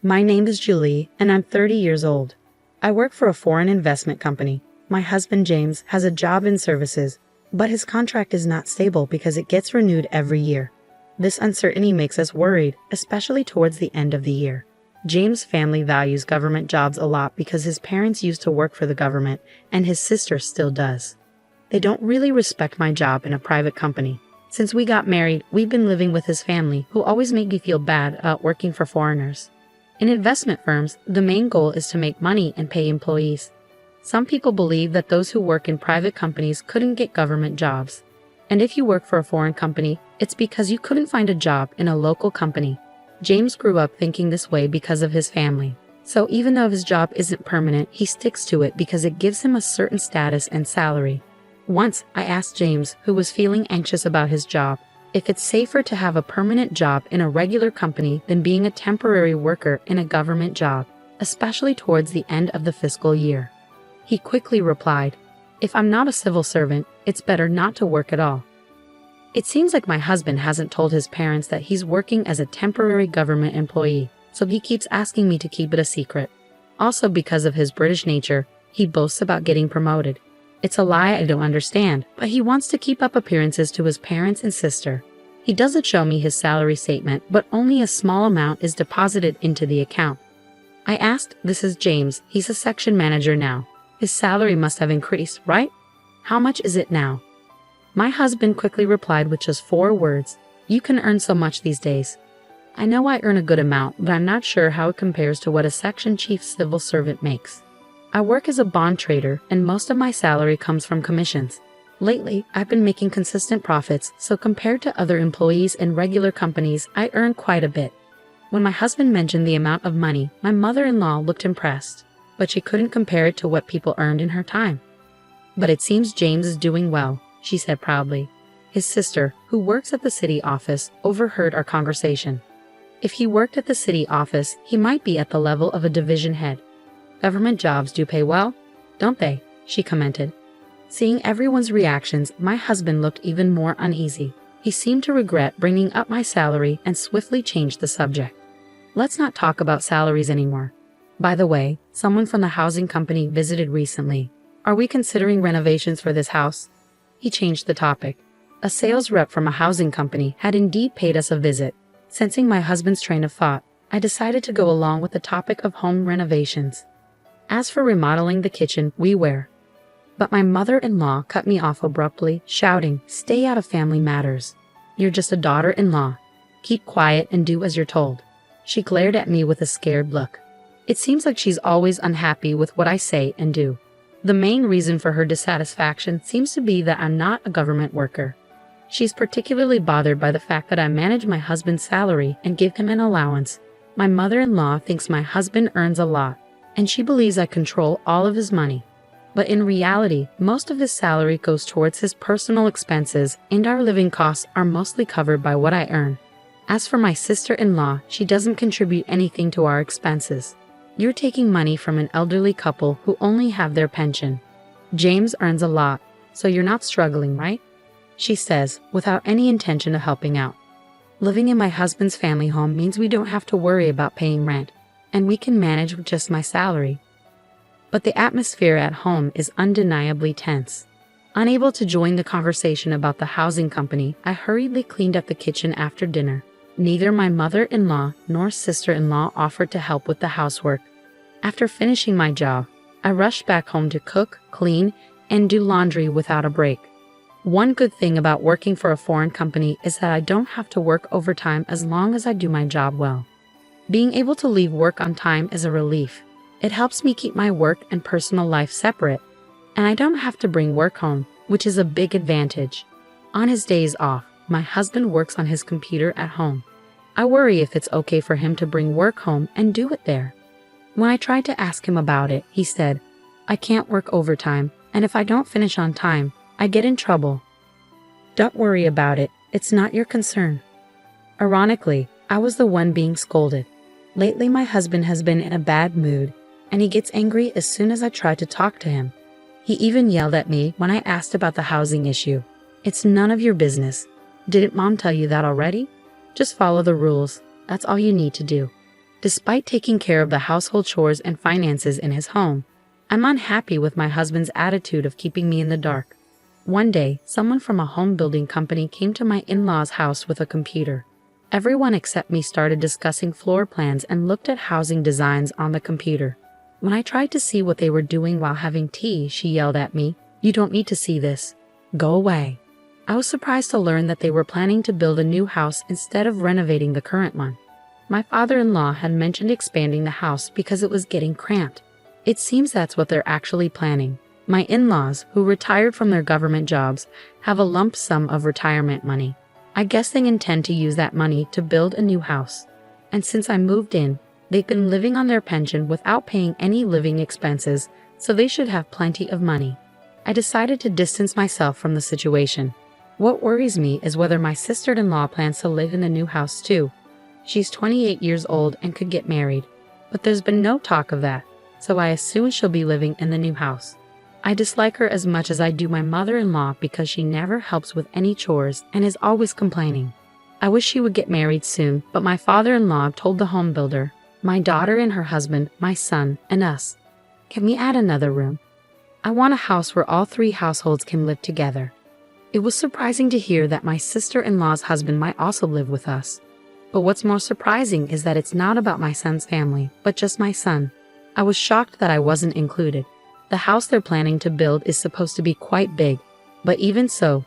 My name is Julie, and I'm 30 years old. I work for a foreign investment company. My husband James has a job in services, but his contract is not stable because it gets renewed every year. This uncertainty makes us worried, especially towards the end of the year. James' family values government jobs a lot because his parents used to work for the government, and his sister still does. They don't really respect my job in a private company. Since we got married, we've been living with his family, who always make me feel bad about working for foreigners. In investment firms, the main goal is to make money and pay employees. Some people believe that those who work in private companies couldn't get government jobs. And if you work for a foreign company, it's because you couldn't find a job in a local company. James grew up thinking this way because of his family. So even though his job isn't permanent, he sticks to it because it gives him a certain status and salary. Once, I asked James, who was feeling anxious about his job, if it's safer to have a permanent job in a regular company than being a temporary worker in a government job, especially towards the end of the fiscal year. He quickly replied, "If I'm not a civil servant, it's better not to work at all." It seems like my husband hasn't told his parents that he's working as a temporary government employee, so he keeps asking me to keep it a secret. Also, because of his British nature, he boasts about getting promoted. It's a lie I don't understand, but he wants to keep up appearances to his parents and sister. He doesn't show me his salary statement, but only a small amount is deposited into the account. I asked, "This is James, he's a section manager now. His salary must have increased, right? How much is it now?" My husband quickly replied with just 4 words, "You can earn so much these days." I know I earn a good amount, but I'm not sure how it compares to what a section chief civil servant makes. I work as a bond trader, and most of my salary comes from commissions. Lately, I've been making consistent profits, so compared to other employees in regular companies, I earn quite a bit. When my husband mentioned the amount of money, my mother-in-law looked impressed, but she couldn't compare it to what people earned in her time. "But it seems James is doing well," she said proudly. His sister, who works at the city office, overheard our conversation. If he worked at the city office, he might be at the level of a division head. "Government jobs do pay well, don't they?" she commented. Seeing everyone's reactions, my husband looked even more uneasy. He seemed to regret bringing up my salary and swiftly changed the subject. "Let's not talk about salaries anymore. By the way, someone from the housing company visited recently. Are we considering renovations for this house?" He changed the topic. A sales rep from a housing company had indeed paid us a visit. Sensing my husband's train of thought, I decided to go along with the topic of home renovations. As for remodeling the kitchen, we were. But my mother-in-law cut me off abruptly, shouting, "Stay out of family matters. You're just a daughter-in-law. Keep quiet and do as you're told." She glared at me with a scared look. It seems like she's always unhappy with what I say and do. The main reason for her dissatisfaction seems to be that I'm not a government worker. She's particularly bothered by the fact that I manage my husband's salary and give him an allowance. My mother-in-law thinks my husband earns a lot, and she believes I control all of his money. But in reality, most of his salary goes towards his personal expenses, and our living costs are mostly covered by what I earn. As for my sister-in-law, she doesn't contribute anything to our expenses. You're taking money from an elderly couple who only have their pension. James earns a lot, so you're not struggling, right? She says, without any intention of helping out. Living in my husband's family home means we don't have to worry about paying rent, and we can manage with just my salary. But the atmosphere at home is undeniably tense. Unable to join the conversation about the housing company, I hurriedly cleaned up the kitchen after dinner. Neither my mother-in-law nor sister-in-law offered to help with the housework. After finishing my job, I rushed back home to cook, clean, and do laundry without a break. One good thing about working for a foreign company is that I don't have to work overtime as long as I do my job well. Being able to leave work on time is a relief. It helps me keep my work and personal life separate, and I don't have to bring work home, which is a big advantage. On his days off, my husband works on his computer at home. I worry if it's okay for him to bring work home and do it there. When I tried to ask him about it, he said, "I can't work overtime, and if I don't finish on time, I get in trouble." "Don't worry about it, it's not your concern." Ironically, I was the one being scolded. Lately, my husband has been in a bad mood, and he gets angry as soon as I try to talk to him. He even yelled at me when I asked about the housing issue. "It's none of your business. Didn't Mom tell you that already? Just follow the rules. That's all you need to do." Despite taking care of the household chores and finances in his home, I'm unhappy with my husband's attitude of keeping me in the dark. One day, someone from a home building company came to my in-laws' house with a computer. Everyone except me started discussing floor plans and looked at housing designs on the computer. When I tried to see what they were doing while having tea, she yelled at me, "You don't need to see this. Go away." I was surprised to learn that they were planning to build a new house instead of renovating the current one. My father-in-law had mentioned expanding the house because it was getting cramped. It seems that's what they're actually planning. My in-laws, who retired from their government jobs, have a lump sum of retirement money. I guess they intend to use that money to build a new house. And since I moved in, they've been living on their pension without paying any living expenses, so they should have plenty of money. I decided to distance myself from the situation. What worries me is whether my sister-in-law plans to live in the new house too. She's 28 years old and could get married, but there's been no talk of that, so I assume she'll be living in the new house. I dislike her as much as I do my mother-in-law because she never helps with any chores and is always complaining. I wish she would get married soon, but my father-in-law told the home builder, my daughter and her husband, my son, and us, "Can we add another room? I want a house where all three households can live together." It was surprising to hear that my sister-in-law's husband might also live with us. But what's more surprising is that it's not about my son's family, but just my son. I was shocked that I wasn't included. The house they're planning to build is supposed to be quite big, but even so,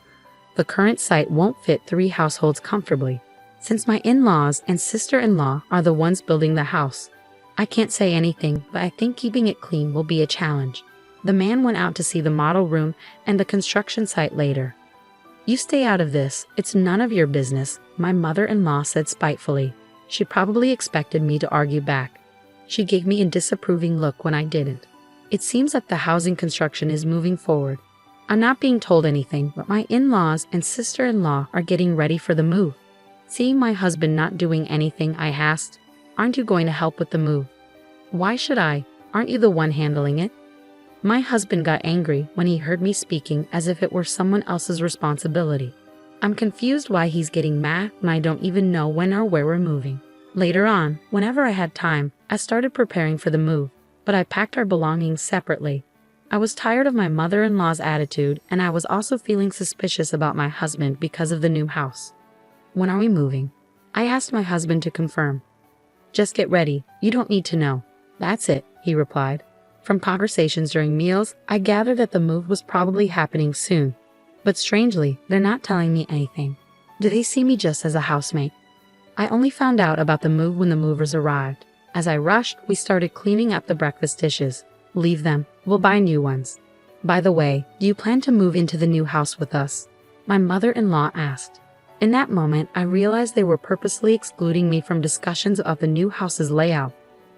the current site won't fit three households comfortably. Since my in-laws and sister-in-law are the ones building the house, I can't say anything, but I think keeping it clean will be a challenge. The man went out to see the model room and the construction site later. "You stay out of this, it's none of your business," my mother-in-law said spitefully. She probably expected me to argue back. She gave me a disapproving look when I didn't. It seems that the housing construction is moving forward. I'm not being told anything, but my in-laws and sister-in-law are getting ready for the move. Seeing my husband not doing anything, I asked, "Aren't you going to help with the move?" "Why should I? Aren't you the one handling it?" My husband got angry when he heard me speaking as if it were someone else's responsibility. I'm confused why he's getting mad when I don't even know when or where we're moving. Later on, whenever I had time, I started preparing for the move, but I packed our belongings separately. I was tired of my mother-in-law's attitude, and I was also feeling suspicious about my husband because of the new house. "When are we moving?" I asked my husband to confirm. "Just get ready, you don't need to know." "That's it," he replied. From conversations during meals, I gathered that the move was probably happening soon. But strangely, they're not telling me anything. Do they see me just as a housemate? I only found out about the move when the movers arrived. As I rushed, we started cleaning up the breakfast dishes. "Leave them, we'll buy new ones." "By the way, do you plan to move into the new house with us?" my mother-in-law asked. In that moment, I realized they were purposely excluding me from discussions of the new house's layout.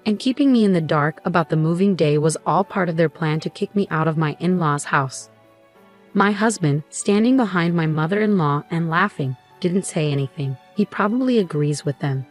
And keeping me in the dark about the moving day was all part of their plan to kick me out of my in-laws' house. My husband, standing behind my mother-in-law and laughing, didn't say anything. He probably agrees with them.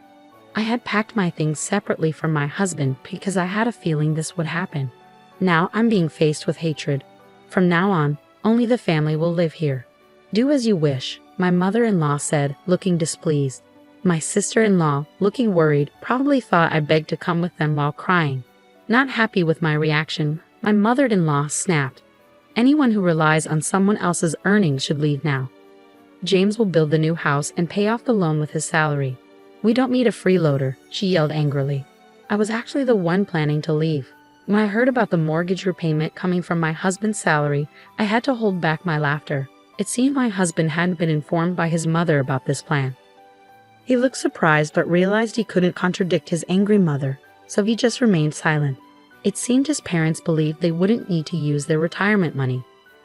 I had packed my things separately from my husband because I had a feeling this would happen. Now I'm being faced with hatred. From now on, only the family will live here. "Do as you wish," my mother-in-law said, looking displeased. My sister-in-law, looking worried, probably thought I begged to come with them while crying. Not happy with my reaction, my mother-in-law snapped, "Anyone who relies on someone else's earnings should leave now. James will build the new house and pay off the loan with his salary. We don't need a freeloader," she yelled angrily. I was actually the one planning to leave. When I heard about the mortgage repayment coming from my husband's salary, I had to hold back my laughter. It seemed my husband hadn't been informed by his mother about this plan. He looked surprised but realized he couldn't contradict his angry mother, so he just remained silent. It seemed his parents believed they wouldn't need to use their retirement money,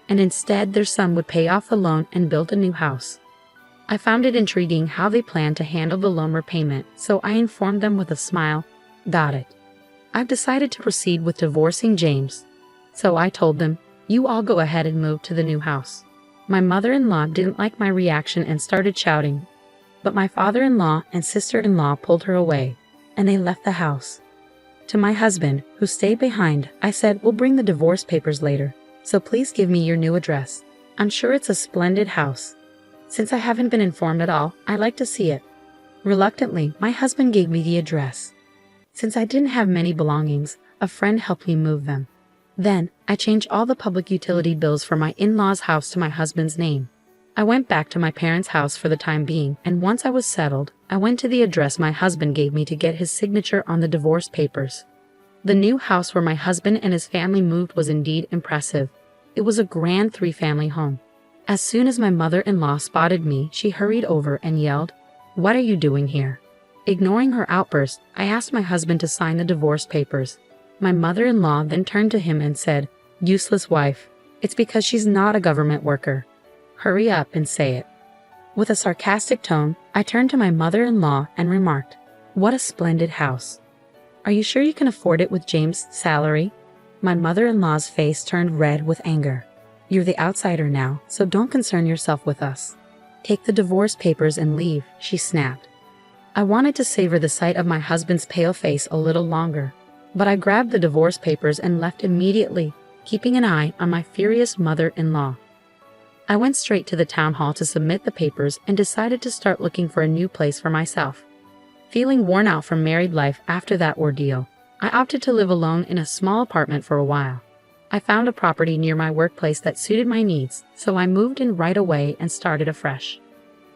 and instead their son would pay off the loan and build a new house. I found it intriguing how they planned to handle the loan repayment, so I informed them with a smile, "Got it. I've decided to proceed with divorcing James." So I told them, "You all go ahead and move to the new house." My mother-in-law didn't like my reaction and started shouting, but my father-in-law and sister-in-law pulled her away, and they left the house. To my husband, who stayed behind, I said, "We'll bring the divorce papers later, so please give me your new address. I'm sure it's a splendid house. Since I haven't been informed at all, I'd like to see it." Reluctantly, my husband gave me the address. Since I didn't have many belongings, a friend helped me move them. Then, I changed all the public utility bills for my in-laws' house to my husband's name. I went back to my parents' house for the time being, and once I was settled, I went to the address my husband gave me to get his signature on the divorce papers. The new house where my husband and his family moved was indeed impressive. It was a grand 3-family home. As soon as my mother-in-law spotted me, she hurried over and yelled, "What are you doing here?" Ignoring her outburst, I asked my husband to sign the divorce papers. My mother-in-law then turned to him and said, "Useless wife. It's because she's not a government worker. Hurry up and say it." With a sarcastic tone, I turned to my mother-in-law and remarked, "What a splendid house. Are you sure you can afford it with James' salary?" My mother-in-law's face turned red with anger. "You're the outsider now, so don't concern yourself with us. Take the divorce papers and leave," she snapped. I wanted to savor the sight of my husband's pale face a little longer, but I grabbed the divorce papers and left immediately, keeping an eye on my furious mother-in-law. I went straight to the town hall to submit the papers and decided to start looking for a new place for myself. Feeling worn out from married life after that ordeal, I opted to live alone in a small apartment for a while. I found a property near my workplace that suited my needs, so I moved in right away and started afresh.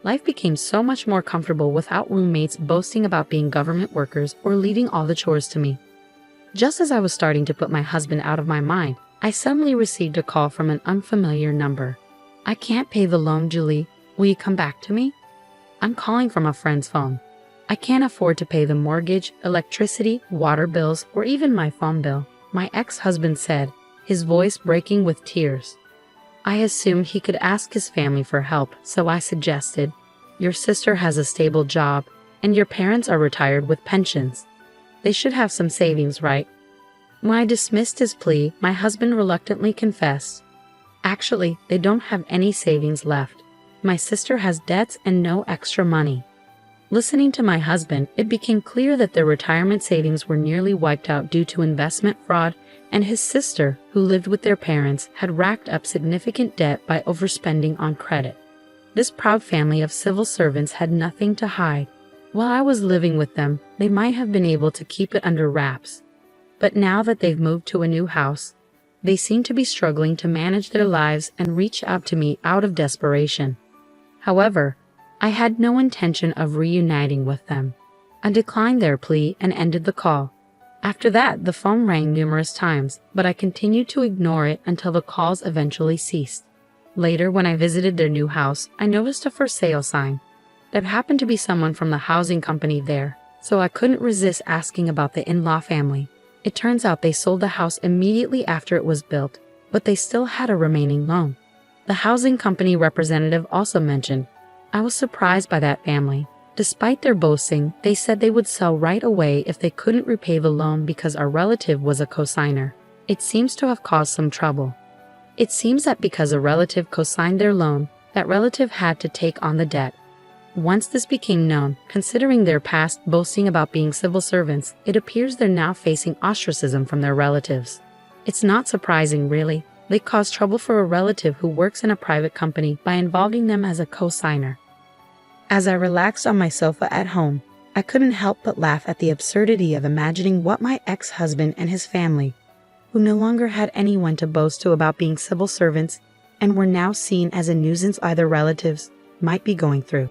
Life became so much more comfortable without roommates boasting about being government workers or leaving all the chores to me. Just as I was starting to put my husband out of my mind, I suddenly received a call from an unfamiliar number. "I can't pay the loan, Julie. Will you come back to me? I'm calling from a friend's phone. I can't afford to pay the mortgage, electricity, water bills, or even my phone bill," my ex-husband said, his voice breaking with tears. I assumed he could ask his family for help, so I suggested, "Your sister has a stable job, and your parents are retired with pensions. They should have some savings, right?" When I dismissed his plea, my husband reluctantly confessed, "Actually, they don't have any savings left. My sister has debts and no extra money." Listening to my husband, it became clear that their retirement savings were nearly wiped out due to investment fraud, and his sister, who lived with their parents, had racked up significant debt by overspending on credit. This proud family of civil servants had nothing to hide. While I was living with them, they might have been able to keep it under wraps. But now that they've moved to a new house, they seem to be struggling to manage their lives and reach out to me out of desperation. However, I had no intention of reuniting with them. I declined their plea and ended the call. After that, the phone rang numerous times, but I continued to ignore it until the calls eventually ceased. Later, when I visited their new house, I noticed a for sale sign. There happened to be someone from the housing company there, so I couldn't resist asking about the in-law family. It turns out they sold the house immediately after it was built, but they still had a remaining loan. The housing company representative also mentioned, I was surprised by that family. Despite their boasting, they said they would sell right away if they couldn't repay the loan because our relative was a cosigner. It seems to have caused some trouble. It seems that because a relative cosigned their loan, that relative had to take on the debt. Once this became known, considering their past boasting about being civil servants, it appears they're now facing ostracism from their relatives. It's not surprising, really. They caused trouble for a relative who works in a private company by involving them as a cosigner. As I relaxed on my sofa at home, I couldn't help but laugh at the absurdity of imagining what my ex-husband and his family, who no longer had anyone to boast to about being civil servants and were now seen as a nuisance by their relatives, might be going through.